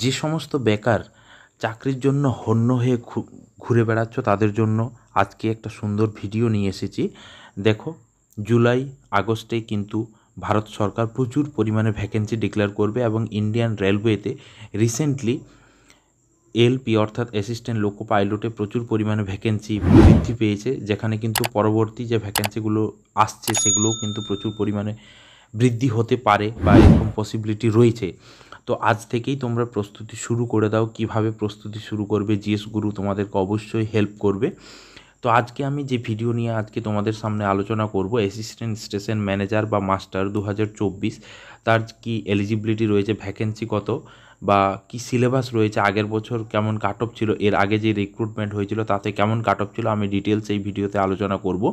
যে সমস্ত বেকার চাকরির জন্য হন্য হয়ে ঘুরে বেড়াচ্ছ তাদের জন্য আজকে একটা সুন্দর ভিডিও নিয়ে এসেছি। দেখো, জুলাই আগস্টে কিন্তু ভারত সরকার প্রচুর পরিমাণে ভ্যাকেন্সি ডিক্লেয়ার করবে এবং ইন্ডিয়ান রেলওয়েতে রিসেন্টলি এলপি অর্থাৎ অ্যাসিস্ট্যান্ট লোকো পাইলটে প্রচুর পরিমাণে ভ্যাকেন্সি বৃদ্ধি পেয়েছে, যেখানে কিন্তু পরবর্তী যে ভ্যাকেন্সিগুলো আসছে সেগুলোও কিন্তু প্রচুর পরিমাণে বৃদ্ধি হতে পারে বা এরকম পসিবিলিটি রয়েছে। তো আজ থেকেই তোমরা প্রস্তুতি শুরু করে দাও। কিভাবে প্রস্তুতি শুরু করবে, জিএস গুরু তোমাদেরকে অবশ্যই হেল্প করবে। তো আজকে আমি যে ভিডিও নিয়ে আজকে তোমাদের সামনে আলোচনা করব, অ্যাসিস্ট্যান্ট স্টেশন ম্যানেজার বা মাস্টার 2024 তার কি এলিজিবিলিটি রয়েছে, ভ্যাকেন্সি কত বা কি সিলেবাস রয়েছে, আগের বছর কেমন কাট অফ ছিল, এর আগে যে রিক্রুটমেন্ট হয়েছিল তাতে কেমন কাট অফ ছিল, আমি ডিটেলস এই ভিডিওতে আলোচনা করব।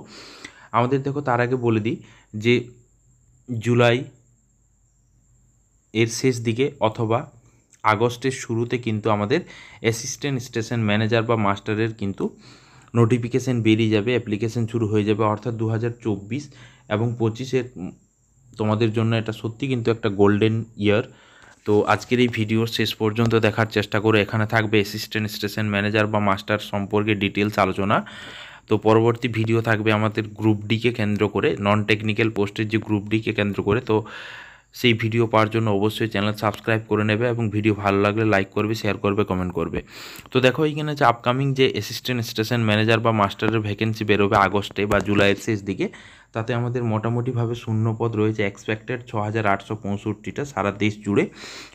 আমাদের দেখো, তার আগে বলে দিই যে জুলাই এর শেষ দিকে অথবা আগস্টের শুরুতে কিন্তু আমাদের অ্যাসিস্ট্যান্ট স্টেশন ম্যানেজার বা মাস্টারের কিন্তু নোটিফিকেশান বেরিয়ে যাবে, অ্যাপ্লিকেশান শুরু হয়ে যাবে। অর্থাৎ 2024 এবং 25-এর তোমাদের জন্য এটা সত্যি কিন্তু একটা গোল্ডেন ইয়ার। তো আজকের এই ভিডিওর শেষ পর্যন্ত দেখার চেষ্টা করো। এখানে থাকবে অ্যাসিস্ট্যান্ট স্টেশন ম্যানেজার বা মাস্টার সম্পর্কে ডিটেলস আলোচনা। তো পরবর্তী ভিডিও থাকবে আমাদের গ্রুপ ডিকে কেন্দ্র করে, নন টেকনিক্যাল পোস্টের যে গ্রুপ ডিকে কেন্দ্র করে। তো সেই ভিডিও পাওয়ার জন্য অবশ্যই চ্যানেল সাবস্ক্রাইব করে নেবে এবং ভিডিও ভালো লাগলে লাইক করবে, শেয়ার করবে, কমেন্ট করবে। তো দেখো, এইখানে যে আপকামিং যে অ্যাসিস্ট্যান্ট স্টেশন ম্যানেজার বা মাস্টারের ভ্যাকেন্সি বেরোবে আগস্টে বা জুলাইয়ের শেষ দিকে, তাতে আমাদের মোটামুটিভাবে শূন্যপদ রয়েছে এক্সপেক্টেড 6865টা সারা দেশ জুড়ে।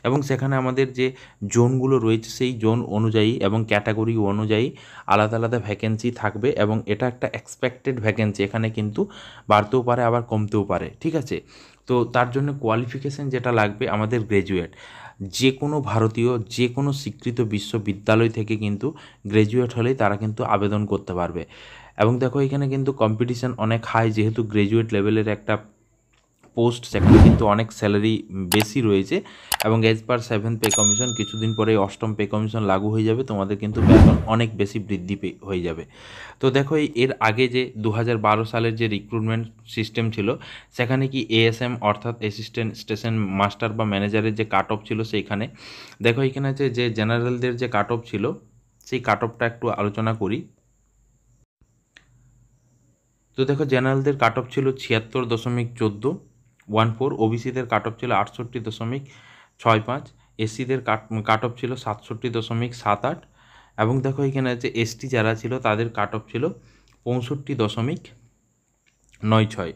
এবং সেখানে আমাদের যে জোনগুলো রয়েছে সেই জোন অনুযায়ী এবং ক্যাটাগরি অনুযায়ী আলাদা আলাদা ভ্যাকেন্সি থাকবে এবং এটা একটা এক্সপেক্টেড ভ্যাকেন্সি। এখানে কিন্তু বাড়তেও পারে আবার কমতেও পারে, ঠিক আছে। তো তার জন্য কোয়ালিফিকেশান যেটা লাগবে আমাদের গ্র্যাজুয়েট, যে কোনো ভারতীয় যে কোনো স্বীকৃত বিশ্ববিদ্যালয় থেকে কিন্তু গ্র্যাজুয়েট হলেই তারা কিন্তু আবেদন করতে পারবে। এবং দেখো, এখানে কিন্তু কম্পিটিশান অনেক হাই, যেহেতু গ্র্যাজুয়েট লেভেলের একটা পোস্ট, সেখানে কিন্তু অনেক স্যালারি বেশি রয়েছে। এবং এজ পার 7th পে কমিশন, কিছুদিন পরে 8ম পে কমিশন লাগু হয়ে যাবে, তোমাদের কিন্তু বেতন অনেক বেশি বৃদ্ধি হয়ে যাবে। তো দেখো, এর আগে যে 2012 সালের যে রিক্রুটমেন্ট সিস্টেম ছিল, সেখানে কি এএসএম অর্থাৎ অ্যাসিস্ট্যান্ট স্টেশন মাস্টার বা ম্যানেজারের যে কাট অফ ছিল, সেইখানে দেখো এখানে যে জেনারেলদের যে কাট অফ ছিল, সেই কাট অফটা একটু আলোচনা করি। তো দেখো, জেনারেলদের কাট অফ ছিল 76.14, ওবিসিদের কাট অফ ছিল 68.65, এসসিদের কাট অফ ছিল 67.78। এবং দেখো, এখানে আছে এসটি যারা ছিল তাদের কাট অফ ছিল 65.96।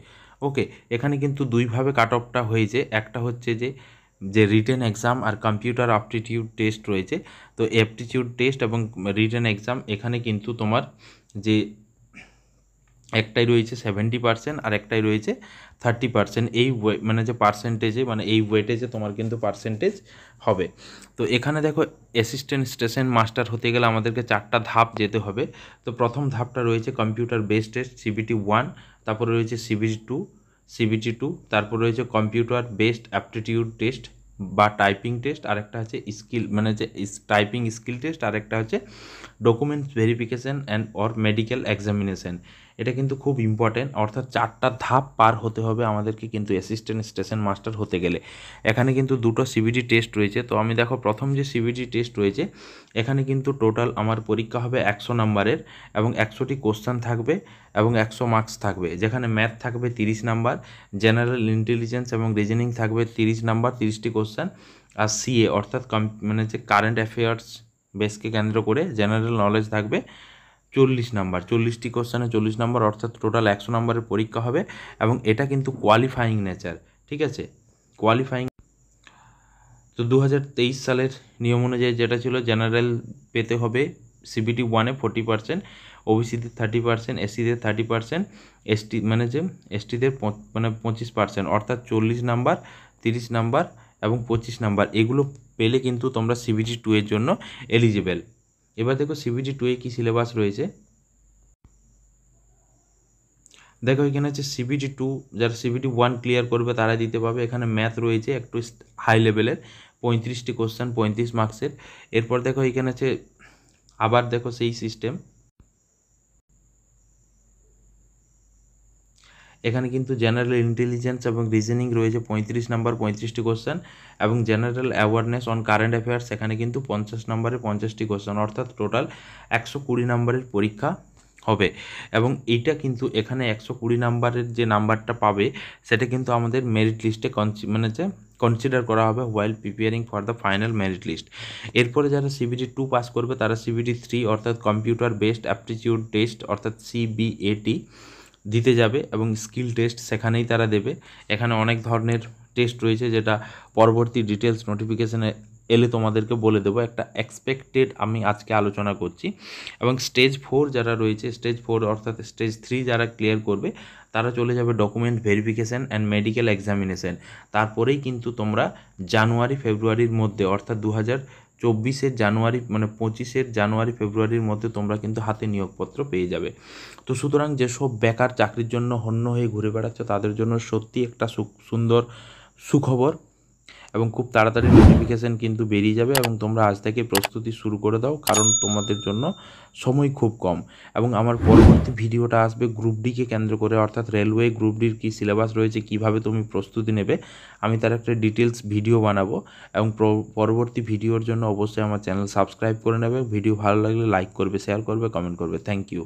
ওকে, এখানে কিন্তু দুইভাবে কাট অফটা হয়েছে। একটা হচ্ছে যে রিটেন এক্সাম আর কম্পিউটার আপটিটিউড টেস্ট রয়েছে। তো অ্যাপটিটিউড টেস্ট এবং রিটেন এক্সাম, এখানে কিন্তু তোমার যে একটাই রয়েছে 70% আর একটাই রয়েছে 30%। এই মানে যে পার্সেন্টেজে, মানে এই ওয়েটেজে তোমার কিন্তু পার্সেন্টেজ হবে। তো এখানে দেখো, অ্যাসিস্ট্যান্ট স্টেশন মাস্টার হতে গেলে আমাদেরকে 4টা ধাপ যেতে হবে। তো প্রথম ধাপটা রয়েছে কম্পিউটার বেসড টেস্ট CBT 1, তারপরে রয়েছে CBT 2, তারপর রয়েছে কম্পিউটার বেসড অ্যাপটিটিউড টেস্ট বা টাইপিং টেস্ট, আরেকটা হচ্ছে স্কিল মানে যে টাইপিং স্কিল টেস্ট, আরেকটা হচ্ছে documents verification and or medical examination. এটা কিন্তু খুব ইম্পর্টেন্ট, অর্থাৎ 4টা ধাপ পার হতে হবে আমাদেরকে কিন্তু অ্যাসিস্ট্যান্ট স্টেশন মাস্টার হতে গেলে। এখানে কিন্তু 2টো CBT টেস্ট রয়েছে। তো আমি দেখো, প্রথম যে CBT টেস্ট রয়েছে, এখানে কিন্তু টোটাল আমার পরীক্ষা হবে 100 নাম্বারের এবং 100টি কোশ্চেন থাকবে এবং 100 মার্কস থাকবে, যেখানে ম্যাথ থাকবে 30 নাম্বার, জেনারেল ইন্টেলিজেন্স এবং রিজনিং থাকবে 30 নাম্বার, 30টি কোশ্চেন। আর সিএ অর্থাৎ মানে যে কারেন্ট অ্যাফেয়ার্স বেসকে কেন্দ্র করে জেনারেল নলেজ থাকবে 40 নাম্বার, 40টি কোশ্চেনে 40 নাম্বার, অর্থাৎ টোটাল 100 নাম্বারের পরীক্ষা হবে। এবং এটা কিন্তু কোয়ালিফাইং নেচার, ঠিক আছে, কোয়ালিফাইং। তো 2023 সালের নিয়ম অনুযায়ী যেটা ছিল, জেনারেল পেতে হবে CBT 1-এ 40%, ওবিসিদের 30%, এসসিদের 30%, এসটি মানে যে এসটিদের মানে 25%, অর্থাৎ 40 নাম্বার, 30 নাম্বার এবং 25 নাম্বার, এগুলো পেলে কিন্তু তোমরা CBT 2 এর জন্য এলিজিবেল। এবার দেখো, CBT 2-এ কী সিলেবাস রয়েছে। দেখো, এখানে হচ্ছে CBT 2, যারা CBT 1 ক্লিয়ার করবে তারা দিতে পারবে। এখানে ম্যাথ রয়েছে একটু হাই লেভেলের, 35টি কোশ্চেন, 35 মার্কসের। এরপর দেখো, এখানে হচ্ছে আবার দেখো সেই সিস্টেম, এখানে কিন্তু জেনারেল ইন্টেলিজেন্স এবং রিজনিং রয়েছে 35 নাম্বার 35টি কোশ্চেন, এবং general awareness on current affairs এখানে কিন্তু 50 নাম্বারে 50টি কোশ্চেন, অর্থাৎ টোটাল 120 নাম্বারের পরীক্ষা হবে। এবং এইটা কিন্তু এখানে 120 নাম্বারের যে নাম্বারটা পাবে সেটা কিন্তু আমাদের মেরিট লিস্টে কনসিডার করা হবে while preparing for the final merit list. এরপরে যারা CBT 2 পাস করবে তারা CBT 3 অর্থাৎ কম্পিউটার বেসড অ্যাপটিটিউড টেস্ট অর্থাৎ CBAT দিতে যাবে, এবং স্কিল টেস্ট সেখানেই তারা দেবে। এখানে অনেক ধরনের টেস্ট রয়েছে, যেটা পরবর্তী ডিটেলস নোটিফিকেশানে এলে তোমাদেরকে বলে দেবো। একটা এক্সপেক্টেড আমি আজকে আলোচনা করছি। এবং স্টেজ 4 যারা রয়েছে, স্টেজ 4 অর্থাৎ স্টেজ 3 যারা ক্লিয়ার করবে তারা চলে যাবে document verification and medical examination. তারপরেই কিন্তু তোমরা জানুয়ারি ফেব্রুয়ারির মধ্যে, অর্থাৎ 2024 জানুয়ারি 25 জানুয়ারি ফেব্রুয়ারির মধ্যে তোমরা কিন্তু হাতে নিয়োগপত্র পেয়ে যাবে। তো সুতরাং যেসব বেকার চাকরির জন্য হন্য হয়ে ঘুরে বেড়াচ্ছে তাদের জন্য সত্যি একটা সুন্দর সুখবর, এবং খুব তাড়াতাড়ি নোটিফিকেশান কিন্তু বেরিয়ে যাবে, এবং তোমরা আজ থেকে প্রস্তুতি শুরু করে দাও, কারণ তোমাদের জন্য সময় খুব কম। এবং আমার পরবর্তী ভিডিওটা আসবে গ্রুপ ডিকে কেন্দ্র করে, অর্থাৎ রেলওয়ে গ্রুপ ডির কী সিলেবাস রয়েছে, কিভাবে তুমি প্রস্তুতি নেবে, আমি তার একটা ডিটেলস ভিডিও বানাবো। এবং পরবর্তী ভিডিওর জন্য অবশ্যই আমার চ্যানেল সাবস্ক্রাইব করে নেবে। ভিডিও ভালো লাগলে লাইক করবে, শেয়ার করবে, কমেন্ট করবে। Thank you.